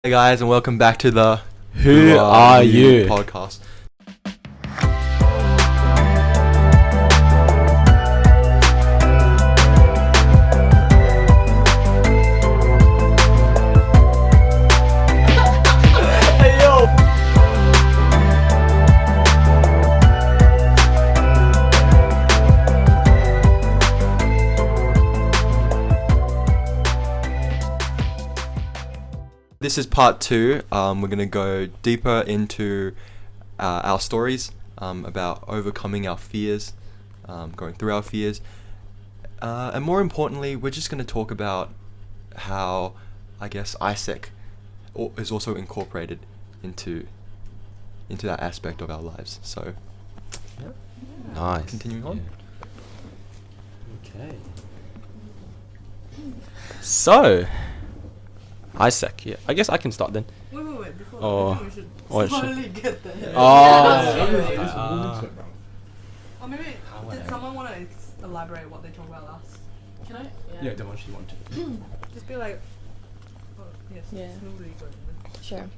Hey guys, and welcome back to the Who Are You podcast. Hey yo! This is part 2. We're going to go deeper into our stories about overcoming our fears, going through our fears. And more importantly, we're just going to talk about how, I guess, AIESEC is also incorporated into that aspect of our lives. So, Nice. continuing on. Okay. So, AIESEC, yeah. I guess I can start then. Wait. Before Oh. I think we should Oh, shit. finally get there. Or maybe, did someone want to elaborate what they talked about last? Can I? Yeah, Devanshi wanted. Just be like, oh, yes, Yeah. smoothly go. Sure.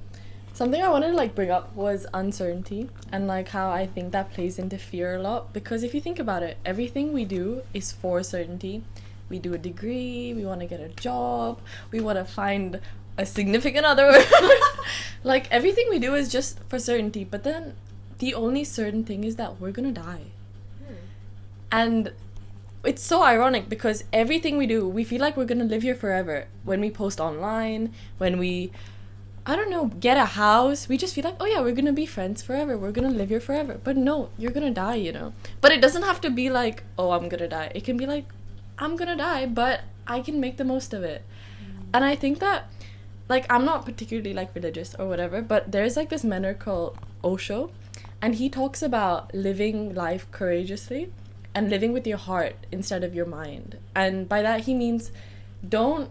Something I wanted to bring up was uncertainty and how I think that plays into fear a lot, because if you think about it, everything we do is for certainty. We do a degree, we want to get a job, we want to find a significant other. Everything we do is just for certainty, but then the only certain thing is that we're gonna die. And it's so ironic because everything we do, we feel like we're gonna live here forever. When we post online, when we, I don't know, get a house, we just feel like, oh yeah, we're gonna be friends forever, we're gonna live here forever. But no, you're gonna die, you know. But it doesn't have to be like, oh, I'm gonna die. It can be like, I'm gonna die, but I can make the most of it. And I think that, I'm not particularly religious or whatever, but there's this mentor called Osho, and he talks about living life courageously and living with your heart instead of your mind. And by that he means, don't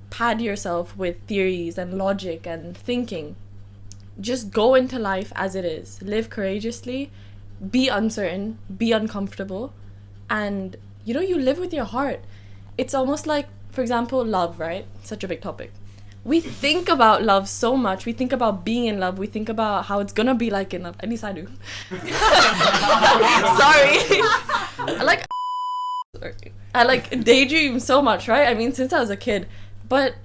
pad yourself with theories and logic and thinking. Just go into life as it is. Live courageously, be uncertain, be uncomfortable, and you live with your heart. It's almost like, for example, love, right? Such a big topic. We think about love so much. We think about being in love. We think about how it's gonna be like in love. At least I do. Sorry. I daydream so much, right? I mean, since I was a kid. But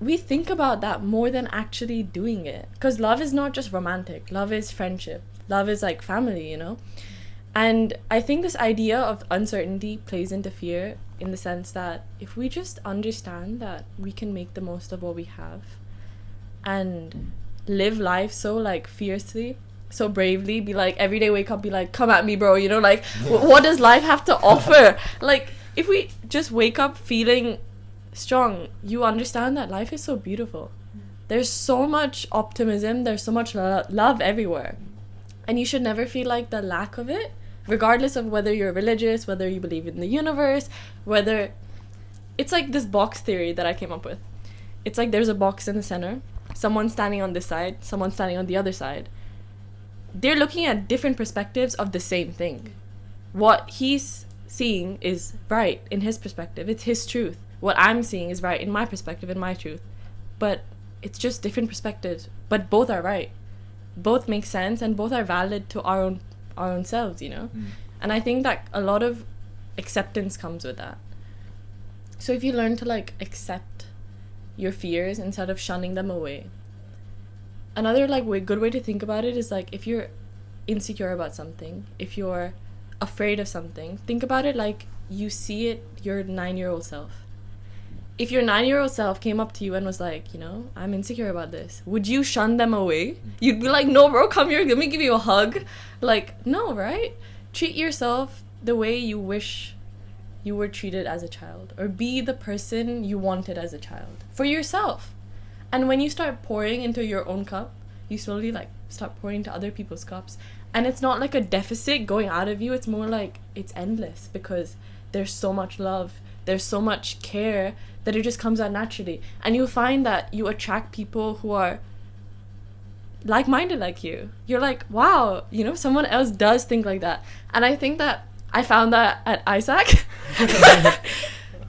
we think about that more than actually doing it. Because love is not just romantic. Love is friendship. Love is family, you know? And I think this idea of uncertainty plays into fear in the sense that if we just understand that we can make the most of what we have and live life so fiercely, so bravely, be every day wake up, be come at me, bro, what does life have to offer? If we just wake up feeling strong, you understand that life is so beautiful. There's so much optimism, there's so much love everywhere. And you should never feel the lack of it, regardless of whether you're religious, whether you believe in the universe, whether... It's this box theory that I came up with. It's there's a box in the center, someone standing on this side, someone standing on the other side. They're looking at different perspectives of the same thing. What he's seeing is right in his perspective. It's his truth. What I'm seeing is right in my perspective and my truth. But it's just different perspectives. But both are right. Both make sense and both are valid to our own selves, you know? And I think that a lot of acceptance comes with that. So if you learn to accept your fears instead of shunning them away. Another good way to think about it is if you're insecure about something, if you're afraid of something, think about it you see it your 9-year-old self. If your 9-year-old self came up to you and was I'm insecure about this, would you shun them away? You'd be no, bro, come here, let me give you a hug. No, right? Treat yourself the way you wish you were treated as a child, or be the person you wanted as a child for yourself. And when you start pouring into your own cup, you slowly start pouring into other people's cups. And it's not a deficit going out of you, it's more it's endless, because there's so much love, there's so much care that it just comes out naturally. And you'll find that you attract people who are like-minded like you. You're wow, someone else does think like that. And I think that I found that at AIESEC.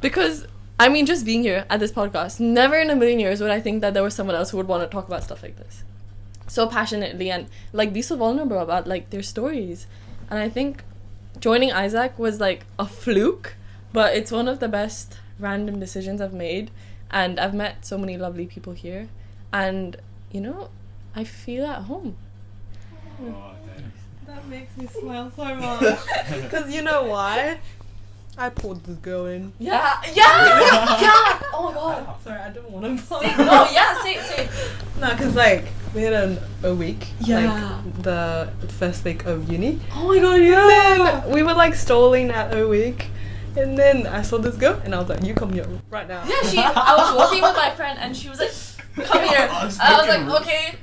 Because I mean, just being here at this podcast, never in a million years would I think that there was someone else who would want to talk about stuff like this so passionately and like be so vulnerable about like their stories. And I think joining AIESEC was like a fluke, but it's one of the best random decisions I've made, and I've met so many lovely people here, and you know, I feel at home. That makes me smile so much. Because you know why? I pulled this girl in. Yeah. Oh my god. Sorry, I don't want to. No, yeah, say. No, because like we had a week. Yeah. Like the first week of uni. Oh my god, And yeah. then we were like strolling at a week. And then I saw this girl and I was like, you come here right now. Yeah, I was walking with my friend and she was like, come here. I was like, okay.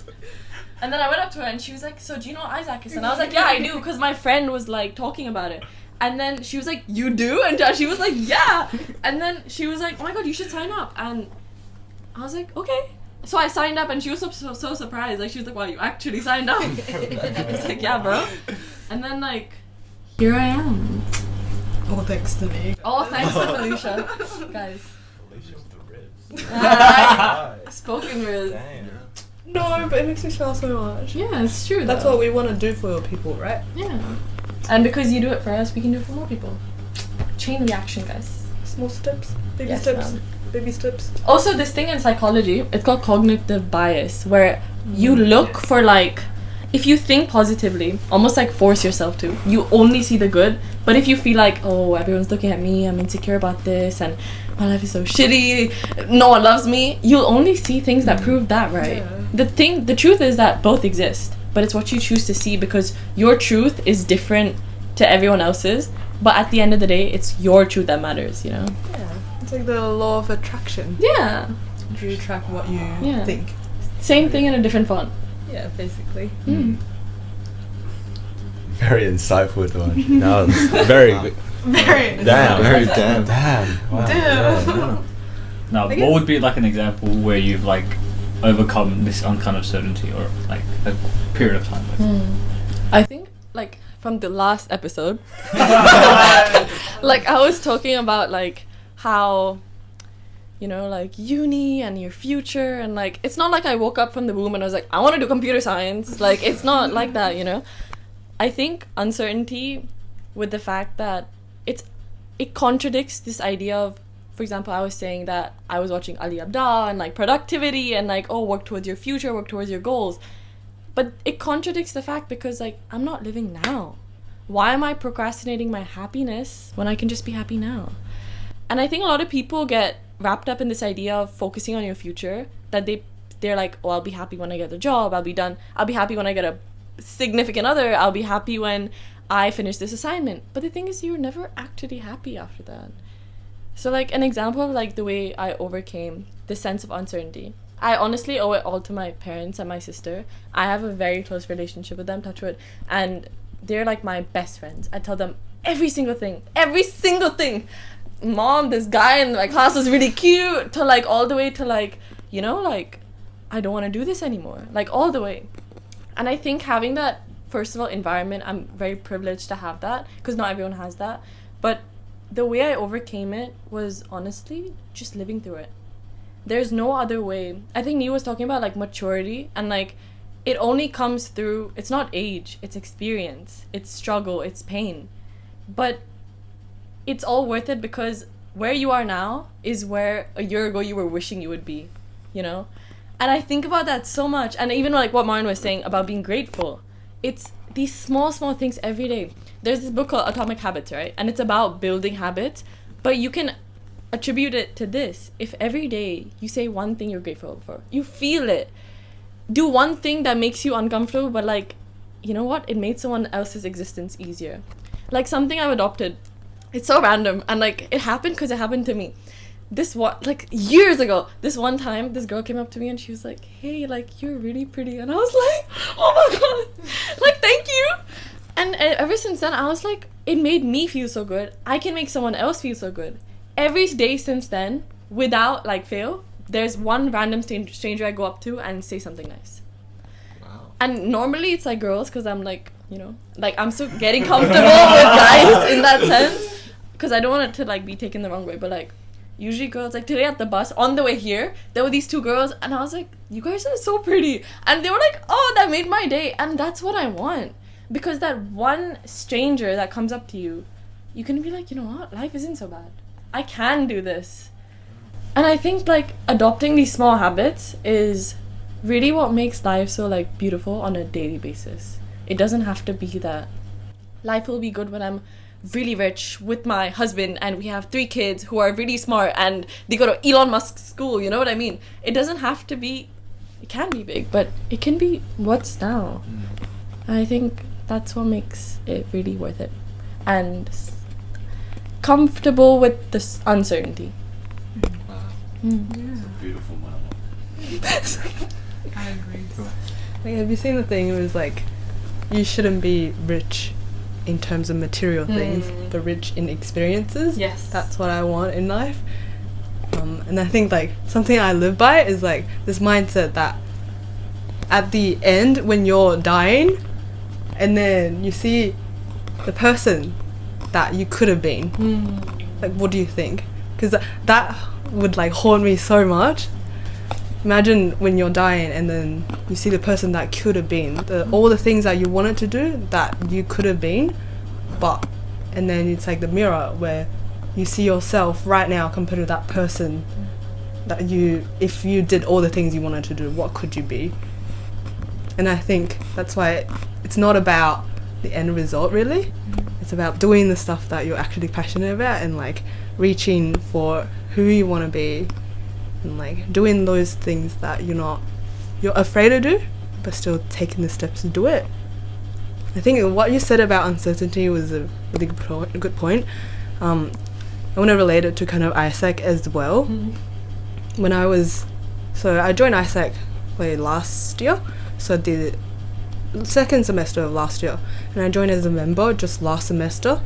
And then I went up to her and she was like, so do you know what AIESEC is? And I was like, yeah, I do, because my friend was like talking about it. And then she was like, you do? And she was like, yeah. And then she was like, oh my god, you should sign up. And I was like, okay. So I signed up and she was so surprised. Like, she was like, wow, you actually signed up. I was like, yeah, bro. And then like, here I am. All thanks to me. All thanks to Felicia. Guys. Felicia's the ribs. Spoken with. Damn. No, but it makes me smile so much. Yeah, it's true. That's what we want to do for people, right? Yeah. And because you do it for us, we can do it for more people. Chain reaction, guys. Small steps, baby Yes, steps, ma'am. baby steps. Also, this thing in psychology, it's called cognitive bias, where you look for like, if you think positively, almost like force yourself to, you only see the good. But if you feel like, oh, everyone's looking at me, I'm insecure about this, and my life is so shitty, no one loves me, you'll only see things that prove that, right? Yeah. The truth is that both exist, but it's what you choose to see, because your truth is different to everyone else's, but at the end of the day, it's your truth that matters, you know? Yeah. It's like the law of attraction. Yeah. You attract what you Yeah. think. Same thing in a different font. Yeah, basically. Very insightful, Devanshi. That was very good. Very. Damn. Very damn. Damn. Wow. Damn. Now, I what would be like an example where you've like overcome this kind of certainty, or like a period of time? I think, like, from the last episode, like, I was talking about, like, how, you know, like, uni and your future, and, like, it's not like I woke up from the womb and I was like, I want to do computer science. Like, it's not like that, you know? I think uncertainty with the fact that it contradicts this idea of, for example, I was saying that I was watching Ali Abdaal and like productivity and like, oh, work towards your future, work towards your goals. But it contradicts the fact, because like, I'm not living now. Why am I procrastinating my happiness when I can just be happy now? And I think a lot of people get wrapped up in this idea of focusing on your future, that they're like, oh, I'll be happy when I get a job, I'll be happy when I get a significant other, I'll be happy when I finish this assignment. But the thing is, you're never actually happy after that. So like, an example of like the way I overcame this sense of uncertainty, I honestly owe it all to my parents and my sister. I have a very close relationship with them, touch wood, and they're like my best friends. I tell them every single thing. Mom, this guy in my class was really cute, to like all the way to like, you know, like, I don't want to do this anymore, like all the way. And I think having that, first of all, environment, I'm very privileged to have that, because not everyone has that. But the way I overcame it was honestly just living through it. There's no other way. I think Neel was talking about like maturity, and like, it only comes through, it's not age, it's experience, it's struggle, it's pain. But it's all worth it, because where you are now is where a year ago you were wishing you would be, you know? And I think about that so much. And even like what Marin was saying about being grateful, it's these small things every day. There's this book called Atomic Habits, right? And it's about building habits, but you can attribute it to this. If every day you say one thing you're grateful for, you feel it, do one thing that makes you uncomfortable, but like, you know what? It made someone else's existence easier. Like something I've adopted. It's so random, and like, it happened because it happened to me. This one, like years ago, this one time, this girl came up to me and she was like, hey, like, you're really pretty. And I was like, oh my god, like, thank you. And ever since then, I was like, it made me feel so good. I can make someone else feel so good. Every day since then, without like fail, there's one random stranger I go up to and say something nice. Wow. And normally it's like girls, because I'm like, you know, like, I'm still getting comfortable with guys in that sense, because I don't want it to like be taken the wrong way. But like, usually girls, like today at the bus on the way here, there were these two girls, and I was like, you guys are so pretty, and they were like, oh, that made my day. And that's what I want, because that one stranger that comes up to you, you can be like, you know what, life isn't so bad, I can do this. And I think like adopting these small habits is really what makes life so like beautiful on a daily basis. It doesn't have to be that life will be good when I'm really rich with my husband and we have 3 kids who are really smart and they go to Elon Musk's school, you know what I mean? It doesn't have to be, it can be big, but it can be what's now. And I think that's what makes it really worth it. And comfortable with this uncertainty. Beautiful monologue. I agree. Like, have you seen the thing? It was like, you shouldn't be rich in terms of material things, but rich in experiences. Yes. That's what I want in life. And I think like something I live by is like this mindset that at the end when you're dying and then you see the person that you could have been, like what do you think? Because that would like haunt me so much. Imagine when you're dying and then you see the person that could have been, all the things that you wanted to do that you could have been, and then it's like the mirror where you see yourself right now compared to that person that if you did all the things you wanted to do, what could you be? And I think that's why it's not about the end result really. It's about doing the stuff that you're actually passionate about and like reaching for who you want to be. And like doing those things that you're afraid to do, but still taking the steps to do it. I think what you said about uncertainty was a really good point. I want to relate it to kind of AIESEC as well. When I joined AIESEC last year, so the second semester of last year, and I joined as a member just last semester.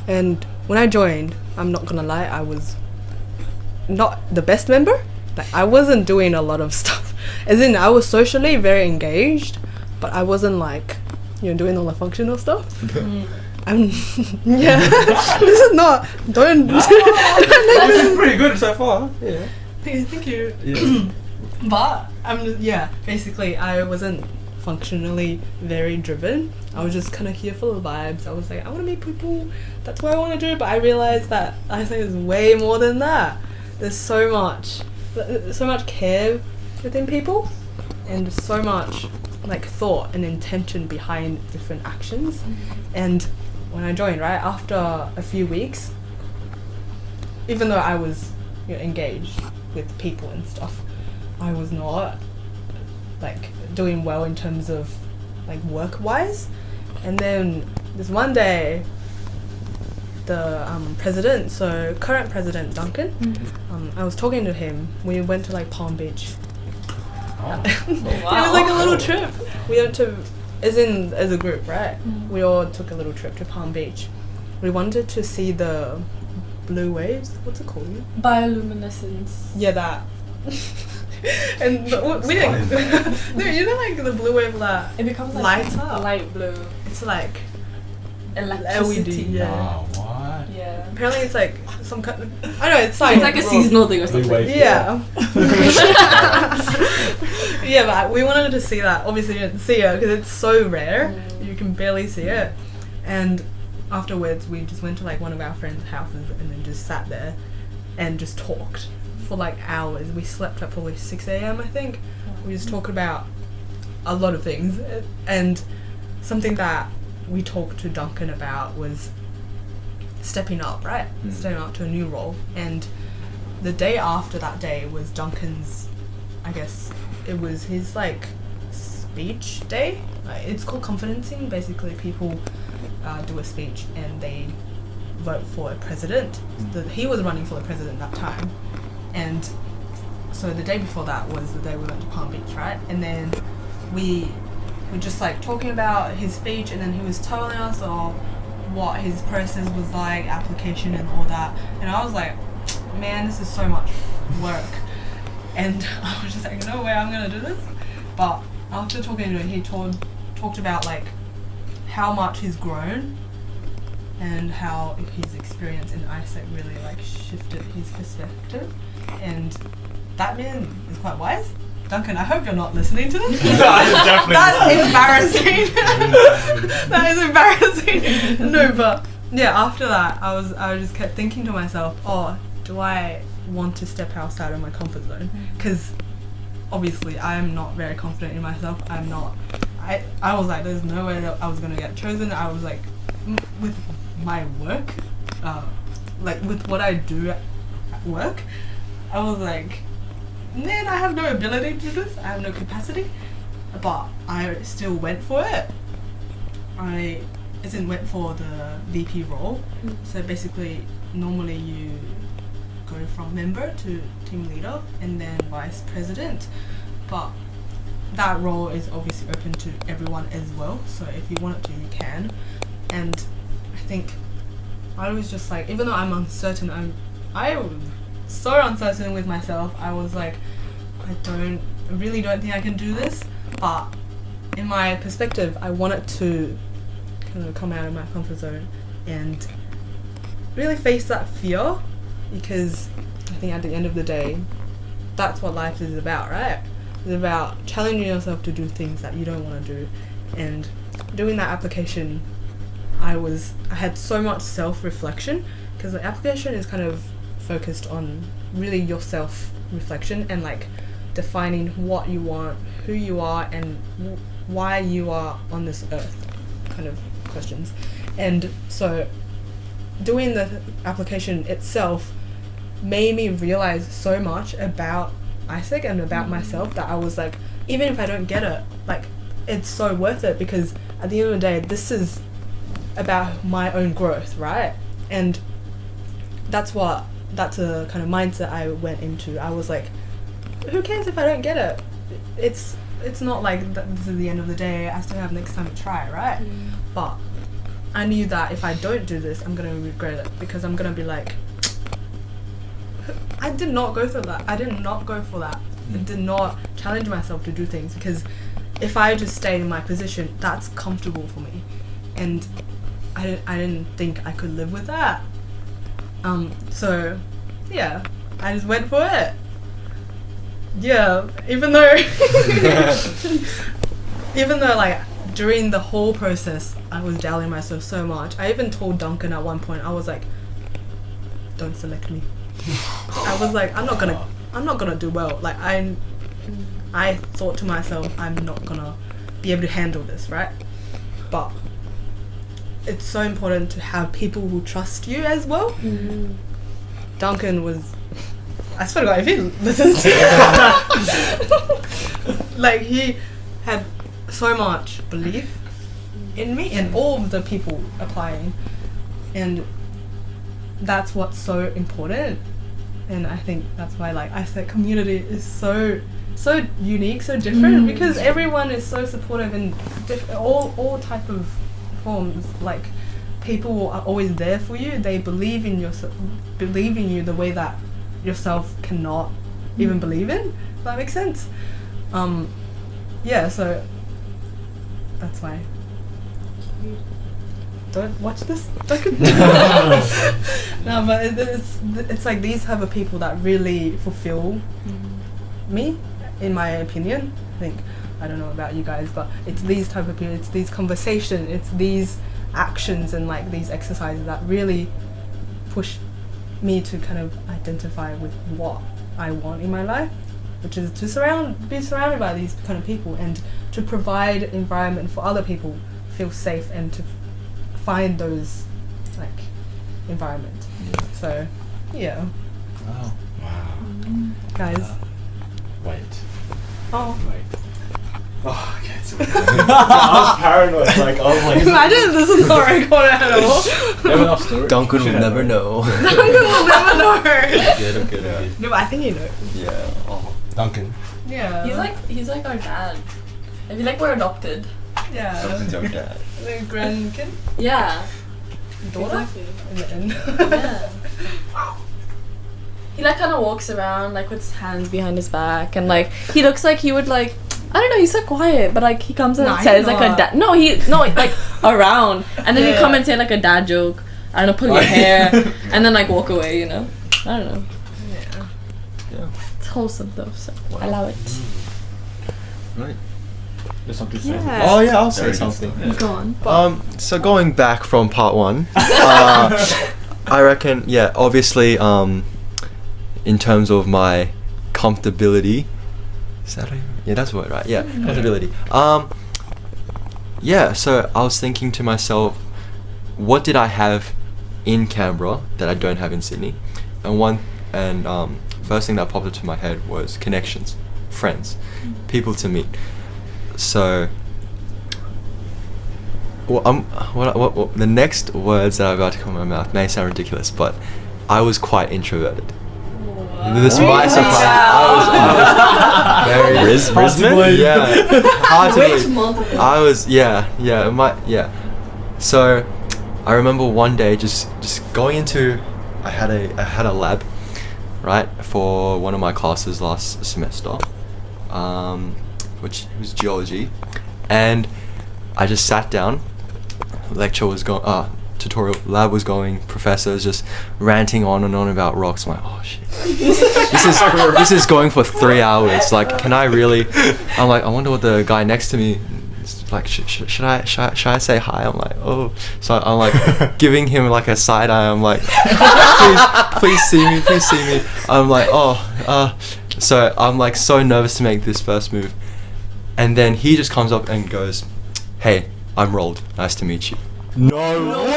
And when I joined, I'm not gonna lie, I was not the best member. Like I wasn't doing a lot of stuff, as in I was socially very engaged, but I wasn't like doing all the functional stuff. I'm this is not This is pretty good so far. Yeah. Thank you. Yeah. But basically I wasn't functionally very driven. I was just kind of here for the vibes. I was like, I want to meet people, that's what I want to do. But I realized that I think it's way more than that. There's so much care within people, and so much like thought and intention behind different actions. And when I joined, right after a few weeks, even though I was engaged with people and stuff, I was not like doing well in terms of like work wise. And then this one day, the president, so current president Duncan, I was talking to him. We went to like Palm Beach. Wow. It was like a little trip. We went to, as a group, right? We all took a little trip to Palm Beach. We wanted to see the blue waves. What's it called? Bioluminescence. Yeah, that. And we didn't. No, like the blue wave that It becomes like lights up. light blue. It's like Electricity. LED. Yeah. Wow, what? Yeah. Apparently, it's like some kind. I don't know. It's like It's like a seasonal thing or Blue something. wave. Yeah. Yeah, but we wanted to see that. Obviously, we didn't see it because it's so rare. You can barely see it. And afterwards, we just went to like one of our friends' houses and then just sat there and just talked for like hours. We slept at probably 6 a.m. I think. We just talked about a lot of things. And something that we talked to Duncan about was stepping up, right? Stepping up to a new role. And the day after that day was Duncan's, I guess it was his like speech day. It's called confidencing. Basically people do a speech and they vote for a president. He was running for the president that time. And so the day before that was the day we went to Palm Beach, right? And then we were just like talking about his speech, and then he was telling us what his process was like, application and all that. And I was like, man, this is so much work. And I was just like, no way I'm gonna do this. But after talking to him, he talked about like how much he's grown and how his experience in AIESEC really like shifted his perspective, and that man is quite wise. Duncan, I hope you're not listening to this. That's embarrassing. That is embarrassing. No, but yeah, after that, I just kept thinking to myself, oh, do I want to step outside of my comfort zone? Because obviously I'm not very confident in myself. I was like, there's no way that I was gonna get chosen. I was like, with my work, like with what I do at work, I was like, man, I have no ability to do this. I have no capacity, but I still went for it. I went for the VP role. So basically, normally you go from member to team leader and then vice president, but that role is obviously open to everyone as well. So if you want it to, you can. And I think I was just like, even though I'm uncertain, I was so uncertain with myself. I was like, I really don't think I can do this. But in my perspective, I wanted to kind of come out of my comfort zone and really face that fear, because I think at the end of the day, that's what life is about, right? It's about challenging yourself to do things that you don't want to do. And doing that application, I had so much self-reflection, because the application is kind of focused on really your self-reflection and like defining what you want, who you are, and why you are on this earth kind of questions. And so doing the application itself made me realize so much about AIESEC and about myself, that I was like, even if I don't get it, like, it's so worth it, because at the end of the day, this is about my own growth, right? And that's a kind of mindset I went into. I was like, who cares if I don't get it? It's not like this is the end of the day. I still have next time to try, right? But I knew that if I don't do this, I'm gonna regret it, because I'm gonna be like, I did not go through that. I did not go for that. I did not challenge myself to do things, because if I just stayed in my position, that's comfortable for me, and I didn't think I could live with that. So yeah, I just went for it. Yeah, even though like during the whole process I was doubting myself so much. I even told Duncan at one point, I was like, don't select me. I was like, I'm not gonna do well. Like I thought to myself, I'm not gonna be able to handle this, right? But it's so important to have people who trust you as well. Duncan was, I swear to God, if he listens to like, he had so much belief in me and all of the people applying, and that's what's so important. And I think that's why like AIESEC community is so unique, so different, because everyone is so supportive in all type of forms. Like, people are always there for you. They believe in you the way that yourself cannot even believe in. Does that make sense? Yeah, so that's why. Don't watch this. No, but it's like these type of people that really fulfill me, in my opinion. I don't know about you guys, but it's these type of people, it's these conversations, it's these actions and like these exercises that really push me to kind of identify with what I want in my life, which is to be surrounded by these kind of people, and to provide environment for other people feel safe, and to find those like environment. So yeah. Wow. Guys. Wait. Oh. Oh, okay. So I was paranoid. Like, oh my. Imagine this is not recorded at all. Never enough story. Duncan will never know. Duncan will never know. Okay. No, but I think you know. Yeah. Oh. Duncan. Yeah. He's like our dad. I feel like we're adopted. Yeah. Duncan's our dad. The grandkid? Yeah. Daughter? Exactly. In the end. Yeah. He like kind of walks around like with his hands behind his back, and like he looks like he would like, I don't know, he's so quiet, but like he comes and says like a dad. No, like around, and then he come and say like a dad joke, I don't know, pull your hair, and then like walk away. You know, I don't know. Yeah. Yeah. It's wholesome though, so Wow. allow it. Right. There's something to say. Yeah. Oh yeah, I'll say Very good something. stuff, yeah. Go on. So going back from part one, I reckon, yeah, obviously, in terms of my comfortability, is that yeah, that's the word, right? Yeah, comfortability. Yeah, so I was thinking to myself, what did I have in Canberra that I don't have in Sydney? And first thing that popped into my head was connections, friends, people to meet. So, what the next words that are about to come out of my mouth may sound ridiculous, but I was quite introverted. This might surprise you. I was very Risman? Yeah, hard to Which believe. multiple? I was it might So I remember one day just going into I had a lab, right, for one of my classes last semester, which was geology, and I just sat down. Lecture was going, tutorial lab was going. Professor was just ranting on and on about rocks. I'm like, oh shit, this is going for 3 hours. Like, can I really? I'm like, I wonder what the guy next to me is like. Should I say hi? I'm like, oh. So I'm like giving him like a side eye. I'm like, please see me. I'm like, oh. So I'm like so nervous to make this first move, and then he just comes up and goes, hey, I'm Rolled. Nice to meet you. No way!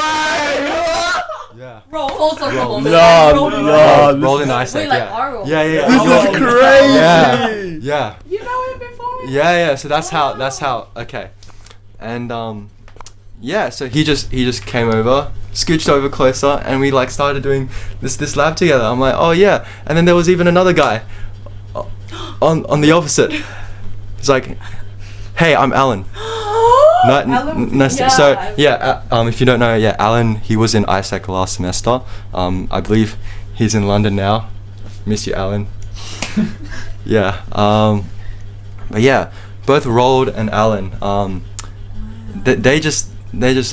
Yeah. Roll full circle. Roll. moment. No, Roll. no. Rolled in ISEC, Wait, like yeah. our roll. Yeah. This is crazy! Yeah. You know him before? Yeah. So that's how. Okay. And yeah. So he just came over, scooched over closer, and we like started doing this lab together. I'm like, oh yeah. And then there was even another guy, on the opposite. He's like, hey, I'm Alan. Nice. Yeah. So yeah, if you don't know, yeah, Alan, he was in ISEC last semester. I believe he's in London now. Miss you, Alan. Yeah. But yeah, both Rolled and Alan. They just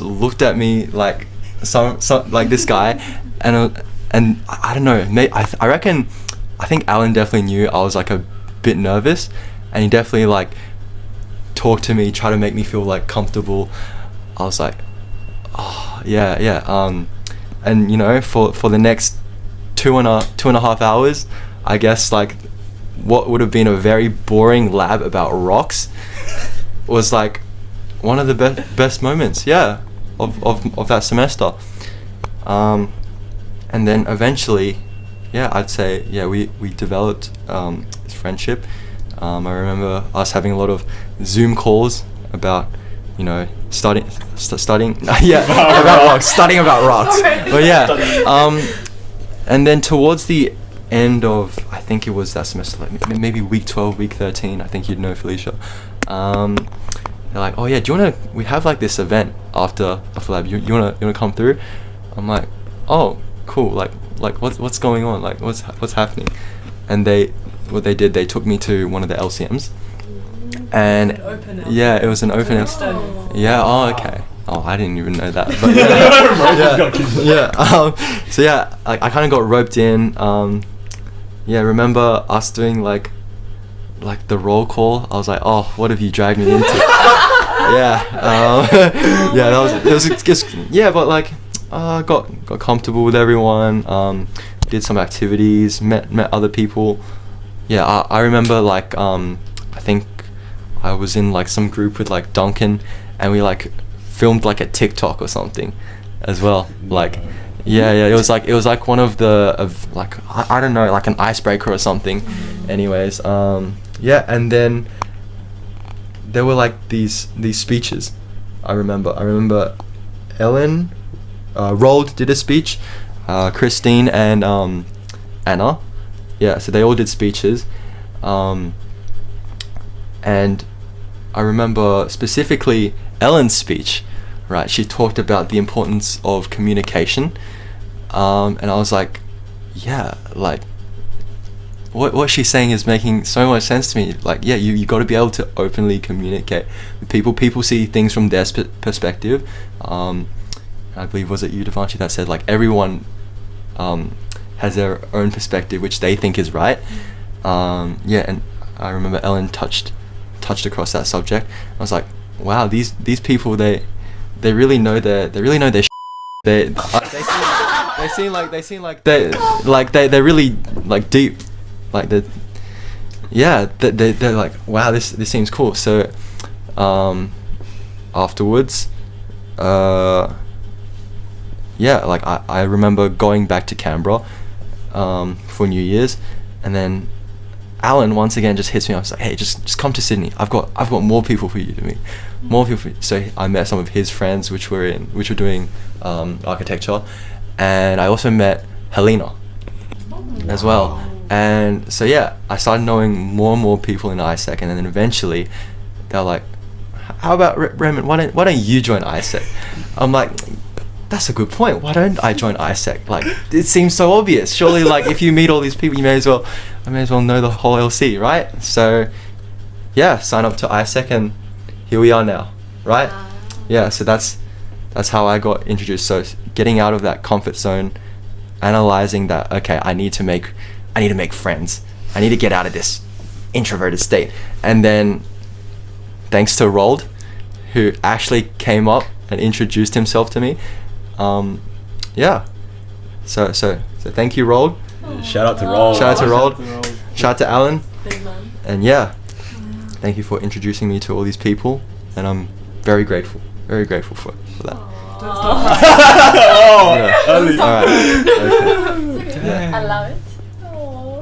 looked at me like some like this guy, and I don't know. I reckon, I think Alan definitely knew I was like a bit nervous, and he definitely like talked to me, try to make me feel like comfortable. I was like, oh yeah. And you know, for the next two and a half hours, I guess like what would have been a very boring lab about rocks was like one of the best moments, yeah, of that semester. And then eventually, yeah, I'd say, yeah, we developed this friendship. I remember us having a lot of Zoom calls about, you know, studying about rocks. But yeah, and then towards the end of, I think it was that semester, like maybe week 12, week 13, I think you'd know Felicia. They're like, oh yeah, we have like this event after lab. You wanna come through? I'm like, oh cool. Like what's going on? Like what's happening? And what they did, they took me to one of the LCMs, and yeah, it was an open LCM. Yeah. Oh, okay. Oh, I didn't even know that. But yeah. So yeah, I kind of got roped in. Yeah, remember us doing like the roll call. I was like, oh, what have you dragged me into? Yeah. Yeah, it was just yeah, but like, got comfortable with everyone. Did some activities, met other people. Yeah, I remember like I think I was in like some group with like Duncan, and we like filmed like a TikTok or something as well. Like yeah, it was like one of like I don't know, like an icebreaker or something. Anyways, yeah, and then there were like these speeches. I remember Ellen, Rolled did a speech, Christine and Anna. Yeah, so they all did speeches, and I remember specifically Ellen's speech, right? She talked about the importance of communication, and I was like, yeah, like what she's saying is making so much sense to me. Like, yeah, you got to be able to openly communicate with people. People see things from their perspective, I believe was it you, Devanshi, that said like everyone has their own perspective which they think is right. Yeah, and I remember Ellen touched across that subject. I was like, wow, these people they really know their they seem like they're really like deep, like they're like, wow, this seems cool. So afterwards, yeah, like I remember going back to Canberra for New Year's, and then Alan once again just hits me. I was like, hey, just come to Sydney. I've got more people for you to meet, more people for you. So I met some of his friends which were doing architecture, and I also met Helena as well. And so yeah, I started knowing more and more people in AIESEC, and then eventually they're like, how about Raymond, why don't you join AIESEC? I'm like, that's a good point. Why don't I join AIESEC? Like, it seems so obvious. Surely, like, if you meet all these people, I may as well know the whole LC, right? So, yeah, sign up to AIESEC, and here we are now, right? Wow. Yeah, so that's how I got introduced. So, getting out of that comfort zone, analyzing that, okay, I need to make friends. I need to get out of this introverted state. And then, thanks to Roald, who actually came up and introduced himself to me. Yeah. So thank you, Roald. Shout out to Roald. Shout out to Alan. Big man. And yeah, thank you for introducing me to all these people, and I'm very grateful for that. Oh, yeah. All right. Okay. Yeah. I love it.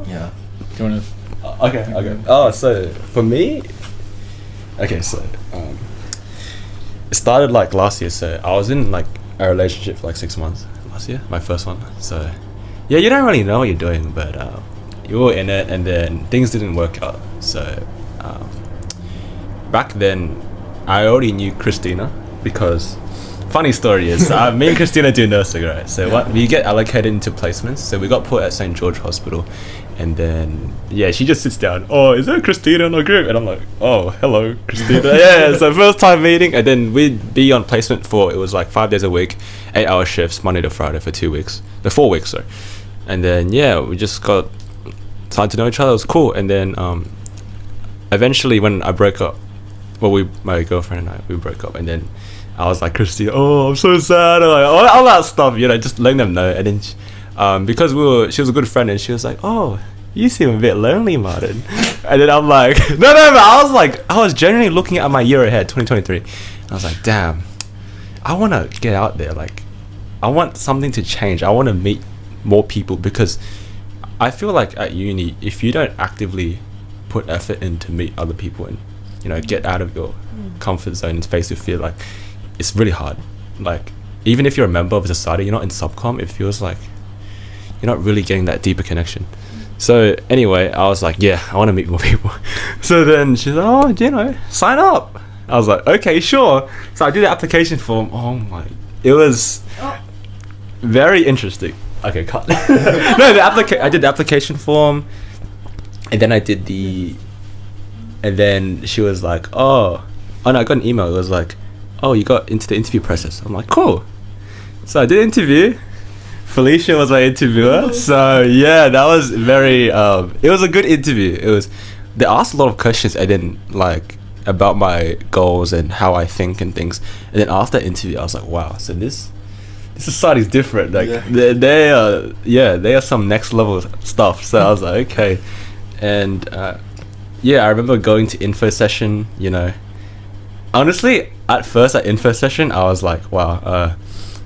Yeah. Do you want to? Okay. Oh, so for me, okay, so it started like last year. So I was in like a relationship for like 6 months last year, my first one. So yeah, you don't really know what you're doing, but you were in it, and then things didn't work out. So back then, I already knew Christina, because funny story is me and Christina do nursing, right? So what we get allocated into placements. So we got put at St. George Hospital, and then yeah, she just sits down. Oh, is there Christina in our group? And I'm like, oh, hello, Christina. Yeah, so first time meeting, and then we'd be on placement for, it was like 5 days a week, 8-hour shifts, Monday to Friday for 4 weeks, sorry. And then yeah, we just got started to know each other. It was cool. And then eventually, when I broke up, well, my girlfriend and I, we broke up, and then I was like, Christina, oh, I'm so sad, and like all that stuff, just letting them know. And then because she was a good friend, and she was like, oh, you seem a bit lonely, Martin. And then I'm like, no, I was genuinely looking at my year ahead, 2023. I was like, damn, I want to get out there. Like, I want something to change. I want to meet more people, because I feel like at uni, if you don't actively put effort in to meet other people and get out of your comfort zone and face your fear, like, it's really hard. Like, even if you're a member of a society, you're not in subcom, it feels like you're not really getting that deeper connection. So anyway, I was like, yeah, I want to meet more people. So then she's like, oh, sign up. I was like, okay, sure. So I did the application form. Oh my, it was very interesting. Okay, cut. No, I did the application form, and then and then she was like, oh no, I got an email. It was like, oh, you got into the interview process. I'm like, cool. So I did interview. Felicia was my interviewer. So yeah, that was very it was a good interview. They asked a lot of questions, and then like about my goals and how I think and things. And then after the interview, I was like, wow, so this society is different. Like they are some next level stuff. So I was like, okay. And yeah, I remember going to info session, honestly, at first at info session, I was like, wow,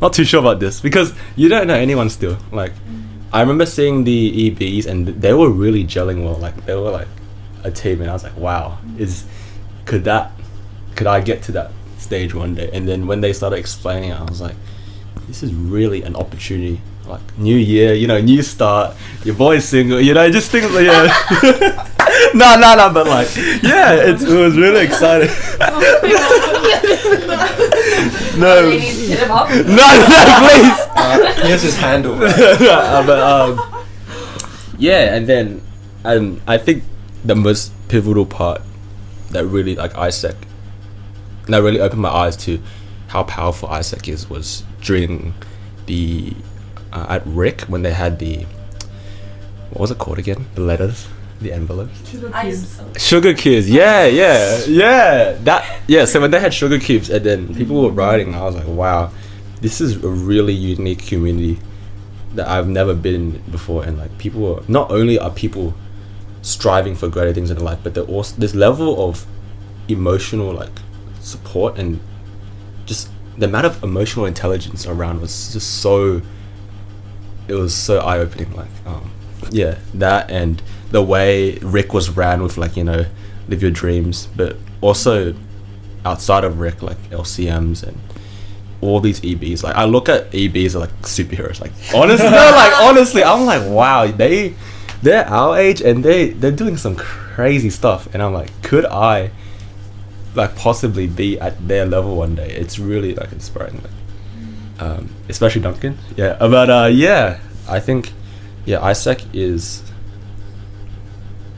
not too sure about this, because you don't know anyone still. Like, I remember seeing the EBs, and they were really gelling well. Like, they were like a team, and I was like, wow, could I get to that stage one day? And then when they started explaining it, I was like, this is really an opportunity. Like, new year, new start, your boy's single, just things like, yeah. No, but like, yeah, it was really exciting. No, please. Here's his handle. But yeah, and then I think the most pivotal part that really, like, AIESEC, that really opened my eyes to how powerful AIESEC is was during the at Rick when they had the, what was it called again? The letters, the envelopes. Sugar cubes. Yeah. So when they had sugar cubes and then people were writing, I was like, wow, this is a really unique community that I've never been before. And like people are, not only are people striving for greater things in life, but they're also this level of emotional like support, and just the amount of emotional intelligence around was just so, it was so eye-opening. Like that, and the way Rick was ran with like, you know, live your dreams, but also outside of Rick, like LCMs and all these EBs. Like I look at EBs as like superheroes. Like honestly, no, like honestly, I'm like, wow, they're our age and they're doing some crazy stuff, and I'm like, could I like possibly be at their level one day? It's really like inspiring, like, especially Duncan. Yeah, but I think AIESEC is,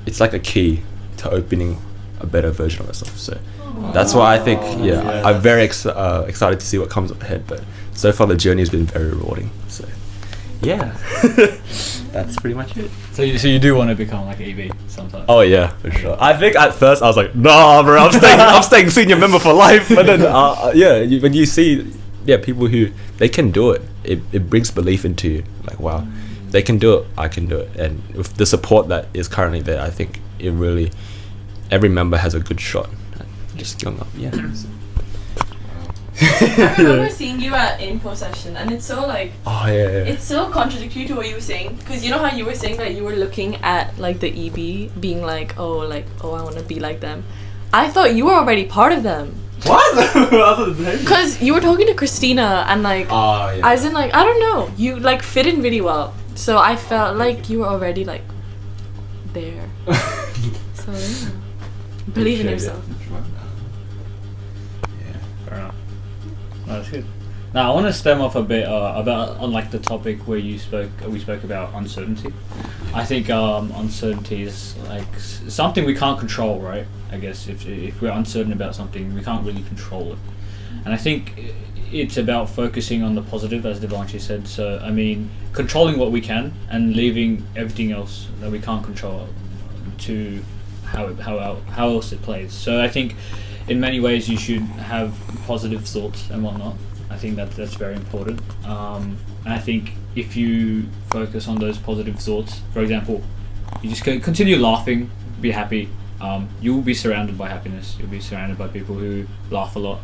it's like a key to opening a better version of myself. So that's why I think I'm very excited to see what comes up ahead. But so far the journey has been very rewarding. So yeah, that's pretty much it. So you do want to become like EB sometime? Oh yeah, for sure. I think at first I was like, nah, bro, I'm staying senior member for life. But then when you see people who they can do it, it brings belief into you. Like wow, they can do it, I can do it. And with the support that is currently there, I think it really, every member has a good shot at just going up. Yeah. So. I remember seeing you at info session, and it's so like, it's so contradictory to what you were saying, because you know how you were saying that you were looking at like the EB being like, oh I want to be like them. I thought you were already part of them. What? Because you were talking to Christina, and like I was in like, I don't know, you like fit in really well, so I felt like you were already like there. So yeah, believe in yourself. No, that's good. Now I want to stem off a bit about on like the topic where we spoke about uncertainty. I think uncertainty is like something we can't control, right? I guess if we're uncertain about something, we can't really control it. And I think it's about focusing on the positive, as Devanshi said. So I mean, controlling what we can and leaving everything else that we can't control to how else it plays. So I think in many ways you should have positive thoughts and whatnot. I think that's very important. And I think if you focus on those positive thoughts, for example, you just continue laughing, be happy, you will be surrounded by happiness. You'll be surrounded by people who laugh a lot.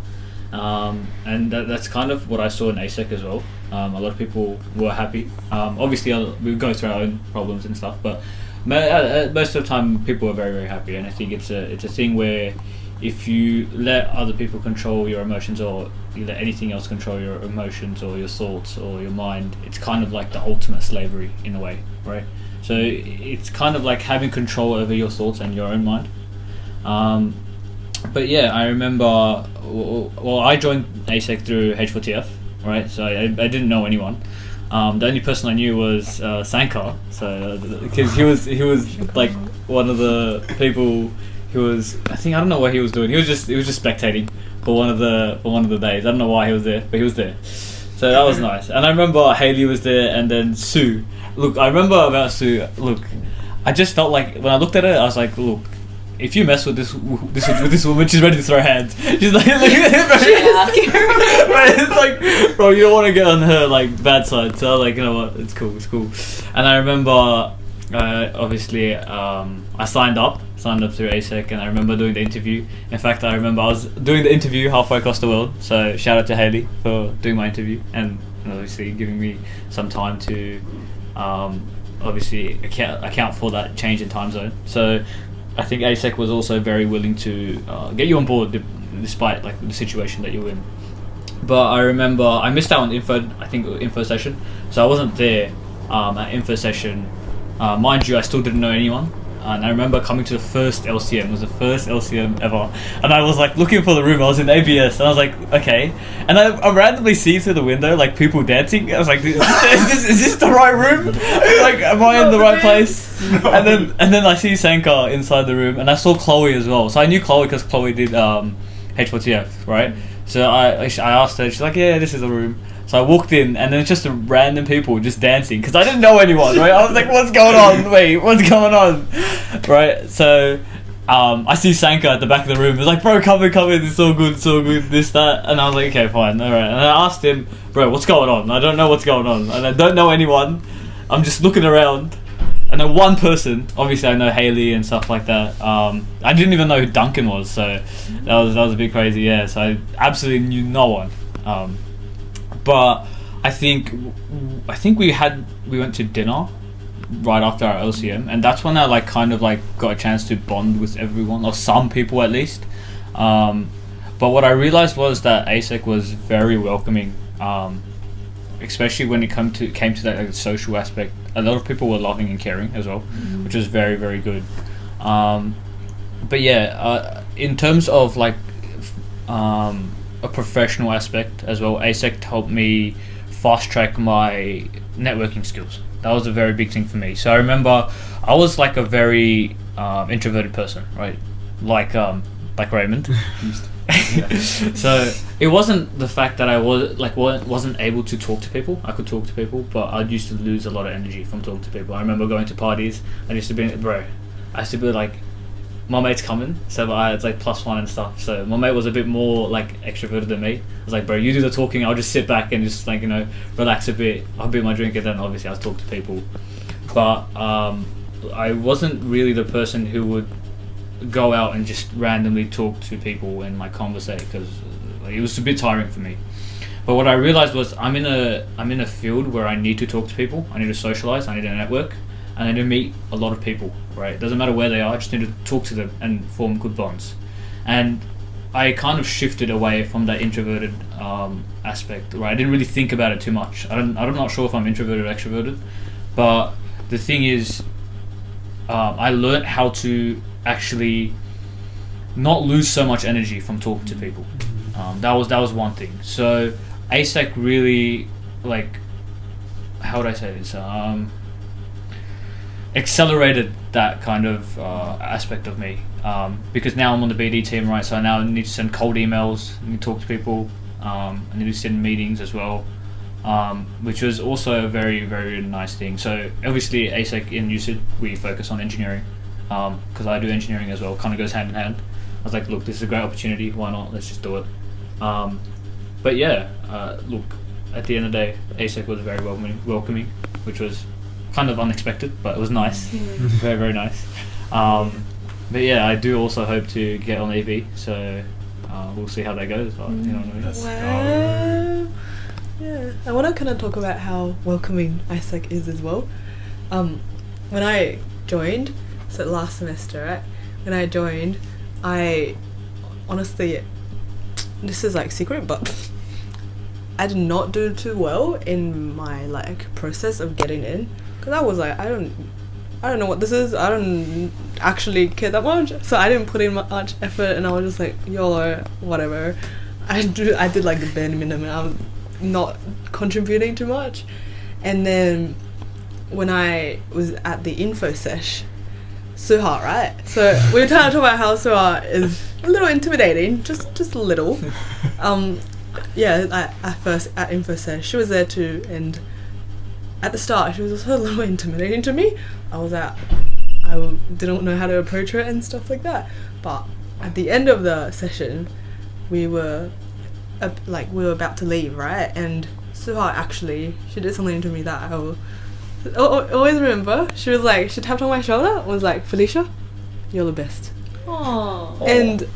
And that's kind of what I saw in AIESEC as well. A lot of people were happy. Obviously we go through our own problems and stuff, but most of the time people are very, very happy. And I think it's a thing where if you let other people control your emotions, or you let anything else control your emotions or your thoughts or your mind, it's kind of like the ultimate slavery in a way, right? So it's kind of like having control over your thoughts and your own mind. But yeah, I remember, I joined AIESEC through H4TF, right? So I didn't know anyone. The only person I knew was Sankar, so because he was like one of the people. He was, I don't know what he was doing. He was just spectating for one of the days. I don't know why he was there, but he was there. So that was nice. And I remember Haley was there, and then Sue. Look, I remember about Sue. Look, I just felt like when I looked at her, I was like, look, if you mess with this woman, she's ready to throw hands. She's like, look at it, bro. Right, it's like, bro, you don't want to get on her like bad side. So I was like, you know what, it's cool. And I remember, obviously, I signed up through AIESEC, and I remember doing the interview. In fact, I remember I was doing the interview halfway across the world. So shout out to Haley for doing my interview and obviously giving me some time to obviously account for that change in time zone. So I think AIESEC was also very willing to get you on board despite like the situation that you're in. But I remember I missed out on info session, so I wasn't there at info session. Mind you, I still didn't know anyone. And I remember coming to the first LCM. It was the first LCM ever. And I was like looking for the room. I was in ABS. And I was like, okay. And I randomly see through the window like people dancing. I was like, is this the right room? Like, am I in the right place? No. And then I see Sankar inside the room. And I saw Chloe as well. So I knew Chloe because Chloe did H4TF, right? So I asked her. She's like, yeah, this is the room. So I walked in, and then it's just random people just dancing because I didn't know anyone. Right? I was like, what's going on? Wait, what's going on? Right. So I see Sanka at the back of the room. He's like, bro, come in, it's all good, this, that. And I was like, okay, fine, all right. And I asked him, bro, what's going on? I don't know what's going on, and I don't know anyone. I'm just looking around. I know one person. Obviously, I know Haley and stuff like that. I didn't even know who Duncan was, so that was a bit crazy. Yeah, so I absolutely knew no one. But I think we went to dinner right after our LCM, and that's when I like kind of like got a chance to bond with everyone, or some people at least. But what I realized was that AIESEC was very welcoming, especially when it came to that like, social aspect. A lot of people were loving and caring as well, which was very, very good. But yeah, in terms of like a professional aspect as well, AIESEC helped me fast track my networking skills. That was a very big thing for me. So I remember I was like a very introverted person, right? Like Raymond. So it wasn't the fact that I wasn't able to talk to people. I could talk to people, but I used to lose a lot of energy from talking to people. I remember going to parties. I used to be like, my mate's coming, so it's like +1 and stuff. So my mate was a bit more like extroverted than me. I was like, bro, you do the talking, I'll just sit back and just like, relax a bit. I'll beat my drink, and then obviously I'll talk to people. But I wasn't really the person who would go out and just randomly talk to people and like conversate, because it was a bit tiring for me. But what I realized was I'm in a field where I need to talk to people. I need to socialize. I need to network. And I need to meet a lot of people, right? It doesn't matter where they are. I just need to talk to them and form good bonds. And I kind of shifted away from that introverted aspect, right? I didn't really think about it too much. I'm not sure if I'm introverted or extroverted, but the thing is, I learned how to actually not lose so much energy from talking to people. That was one thing. So AIESEC really, like, how would I say this? Accelerated that kind of aspect of me, because now I'm on the BD team, right? So I now need to send cold emails, I need to talk to people, I need to send meetings as well, which was also a very, very nice thing. So obviously AIESEC in USYD, we focus on engineering, because I do engineering as well, kind of goes hand in hand. I was like, look, this is a great opportunity, why not, let's just do it. But yeah, look, at the end of the day, AIESEC was very welcoming, which was kind of unexpected, but it was nice. Very, very nice. But yeah, I do also hope to get on EB, so we'll see how that goes, but you know what I mean? Wow. Yeah, I want to kind of talk about how welcoming AIESEC is as well. When I joined, so last semester, right? When I joined, I honestly, this is like secret, but I did not do too well in my like process of getting in, because I was like, I don't know what this is. I don't actually care that much, so I didn't put in much effort, and I was just like, YOLO, whatever. I did like the bare minimum. I'm not contributing too much. And then when I was at the info sesh, Suha, right? So we were trying to talk about how Suha is a little intimidating, just a little. Yeah, at first at info sesh, she was there too, and at the start she was also a little intimidating to me. I didn't know how to approach her and stuff like that. But at the end of the session, we were about to leave, right? And Suha actually, she did something to me that I will always remember. She tapped on my shoulder, was like, Felicia, you're the best. Aww. And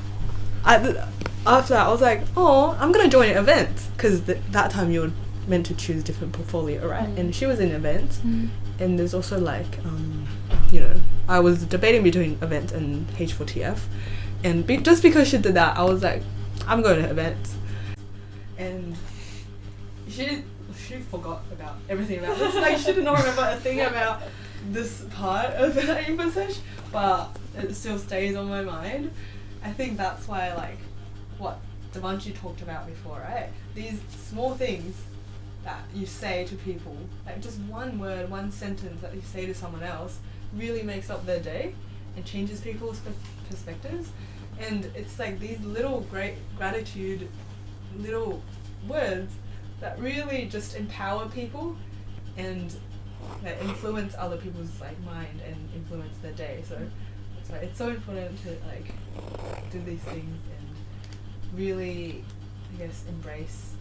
after that I was like, oh, I'm gonna join events, because that time you were meant to choose different portfolio, right? And she was in events, and there's also like I was debating between events and H4TF, and just because she did that, I was like, I'm going to events. And she forgot about everything about this. Like, she did not remember a thing about this part of the info sesh, but it still stays on my mind. I think that's why, like, what Devanshi talked about before, right? These small things that you say to people, like just one word, one sentence that you say to someone else, really makes up their day and changes people's perspectives. And it's like these little great gratitude little words that really just empower people and like influence other people's like mind and influence their day. So that's why it's so important to like do these things and really, I guess, embrace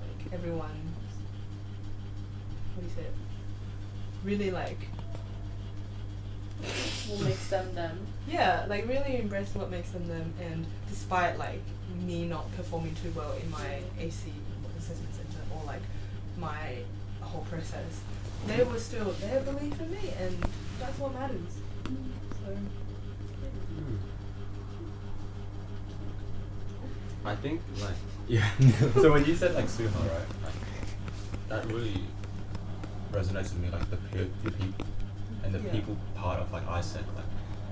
like everyone's, what do you say? Really like, What makes them them? yeah, like really embrace what makes them them, and despite like me not performing too well in my AC assessment center or like my whole process, they were still their belief in me, and that's what matters. So I think like yeah. So when you said like Suha, right? Like, that really resonates with me. Like the people and the Yeah. people part of like AIESEC. Like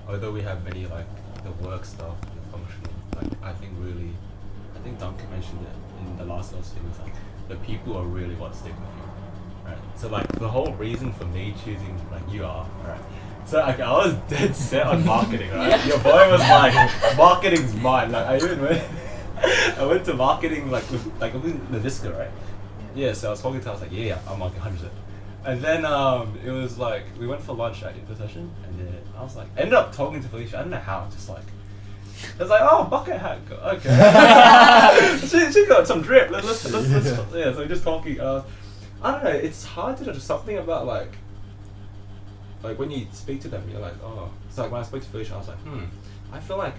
although we have many like the work stuff and the functional, like I think Duncan mentioned it in the last thing is like the people are really what stick with you, right? So like the whole reason for me choosing like you are, right? So like I was dead set on marketing, right? Yeah. Your boy was like, marketing's mine. Like I even went, I went to marketing like with the Visca, right? Yeah. So I was talking to her, I was like, yeah, I'm like 100%. And then it was like we went for lunch at info session, and then I was like, ended up talking to Felicia. I don't know how, just like. I was like, oh, bucket hat, okay. she got some drip. Let's yeah. So just talking. I don't know. It's hard to do something about like when you speak to them, you're like, oh. So like when I spoke to Felicia, I was like, I feel like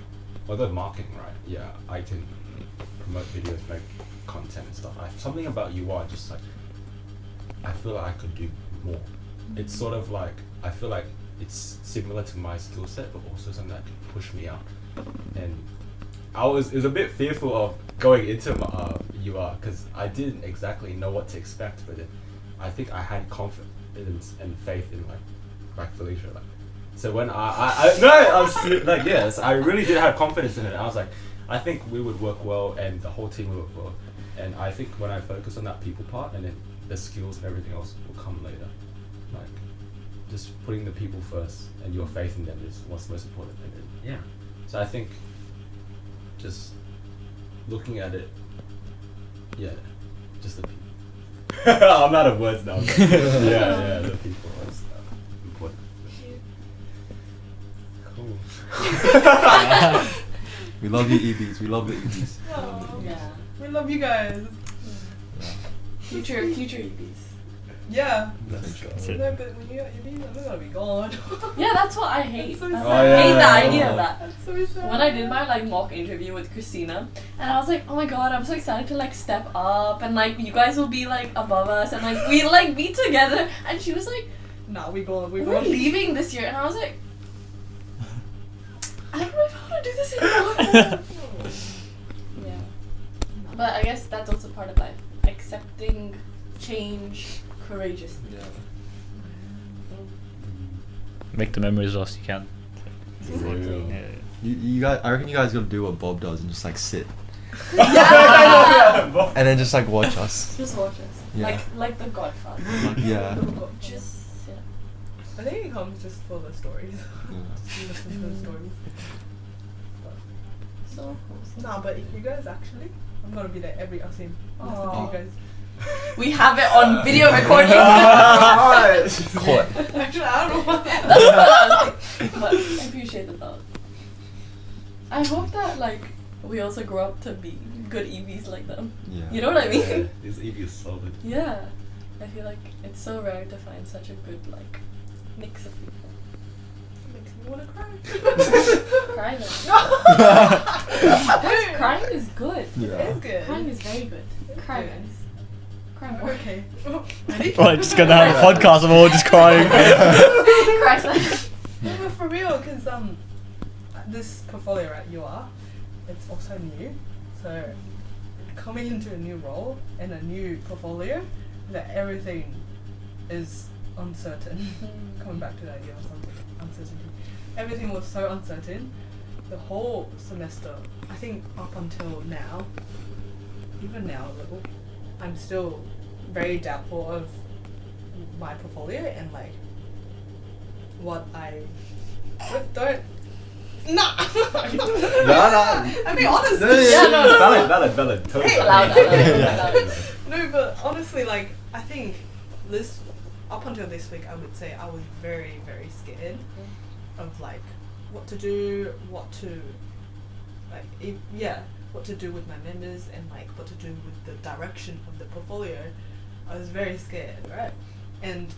although marketing, right? Yeah, I can promote videos, make content and stuff. Something about UI, just like I feel like I could do more. It's sort of like I feel like it's similar to my skill set, but also something that can push me out. And I was a bit fearful of going into my UR because I didn't exactly know what to expect, but then I think I had confidence and faith in like Felicia. Like, so when I was like yes, I really did have confidence in it. I was like, I think we would work well and the whole team would work well. And I think when I focus on that people part and then the skills and everything else will come later. Like just putting the people first and your faith in them is what's most important. And then, yeah. So I think just looking at it, yeah, just the people. I'm out of words now. yeah, the people is important. Cool. We love you, EBs. We love the EBs. oh, Yeah. we love you guys. Future EBs. Yeah. That's it. No, but when you got your bees, I'm gonna be gone. Yeah, that's what I hate. so I sad. hate the idea of that. That's so sad. When I did my like mock interview with Christina, and I was like, oh my god, I'm so excited to like step up, and like you guys will be like above us, and like we like be together. And she was like, Nah, we're we're leaving this year, and I was like, I don't know if I want to do this anymore. Yeah, but I guess that's also part of life, accepting change courageously. Yeah. Make the memories whilst you can. Real. Yeah. You guys, I reckon you guys gotta do what Bob does and just like sit Yeah. and then just like watch us. Just watch us. Yeah. Like the Godfather. Yeah. Just sit. I think it comes just for the stories. Yeah. Just listen to the stories. So wholesome. Nah, but if you guys actually, I'm gonna be there every Asim. Listen to Aw. you guys. We have it on video recording. Caught. Actually, I don't know what that That's what I was thinking. But I appreciate the thought. I hope that like we also grow up to be good EVs like them. Yeah. You know what I mean? Yeah, this EP is solid. Yeah. I feel like it's so rare to find such a good like mix of people. makes me wanna cry. Cry then. Guys, crying is good. It's Yeah. good. Crying is very good. Cry good. guys. Cry more. Okay. Ready? Well, just gonna have a podcast of all just crying. Cry son. No, but for real, because this portfolio at UR, it's also new. So coming into a new role and a new portfolio, that everything is uncertain. Coming back to the idea of something uncertainty, everything was so uncertain. The whole semester, I think up until now, even now a little, I'm still very doubtful of my portfolio and like what I don't Nah. No. I mean, honestly. Valid. Totally Allowed. No, but honestly, like, I think this, up until this week, I would say I was very, very scared of, like, what to do, what to, like, what to do with my members and, like, what to do with the direction of the portfolio. I was very scared, right? And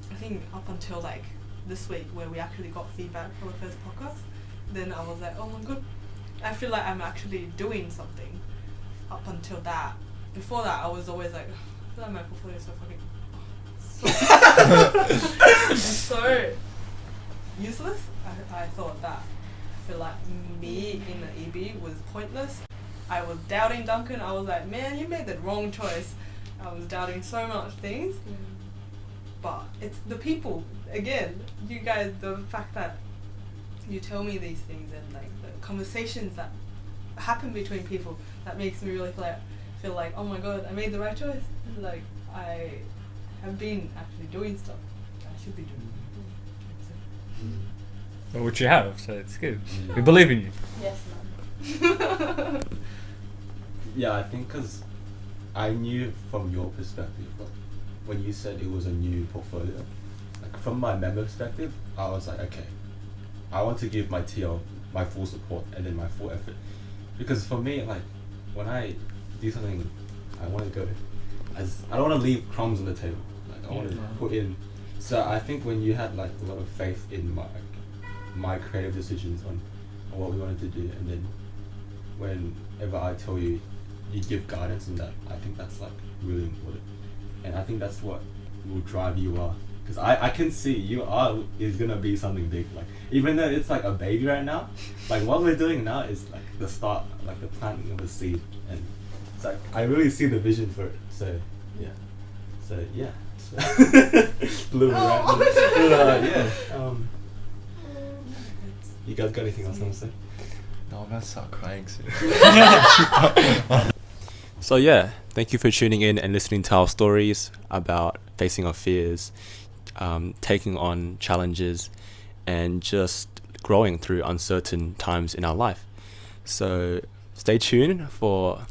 I think up until, like, this week where we actually got feedback for the first podcast, then I was like, oh my god, I feel like I'm actually doing something. Up until that, before that, I was always like, I feel like my portfolio is so fucking so useless. I thought that. I feel like me in the EB was pointless. I was doubting Duncan. I was like, man, you made the wrong choice. I was doubting so much things. But it's the people, again, you guys, the fact that you tell me these things and like the conversations that happen between people, that makes me really feel like, oh my god, I made the right choice. Like, I have been actually doing stuff I should be doing. Well, which you have, so it's good. We believe in you. Yes, ma'am. Yeah, I think because I knew from your perspective, like, when you said it was a new portfolio, like from my member perspective, I was like, okay, I want to give my TL my full support and then my full effort. Because for me, like, when I do something I want to go, I don't want to leave crumbs on the table. Like, I want to put in. So I think when you had like a lot of faith in my creative decisions on what we wanted to do, and then whenever I tell you, you give guidance on that, I think that's like really important. And I think that's what will drive you on. Because I can see you is going to be something big. Like, even though it's like a baby right now, like what we're doing now is like the start, like the planting of a seed. And it's like, I really see the vision for it. So, yeah. Blue you guys got anything else you want to say? No, I'm about to start crying soon. So yeah, thank you for tuning in and listening to our stories about facing our fears, taking on challenges, and just growing through uncertain times in our life. So stay tuned for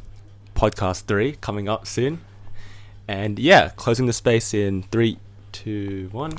podcast 3 coming up soon. And yeah, closing the space in 3, 2, 1.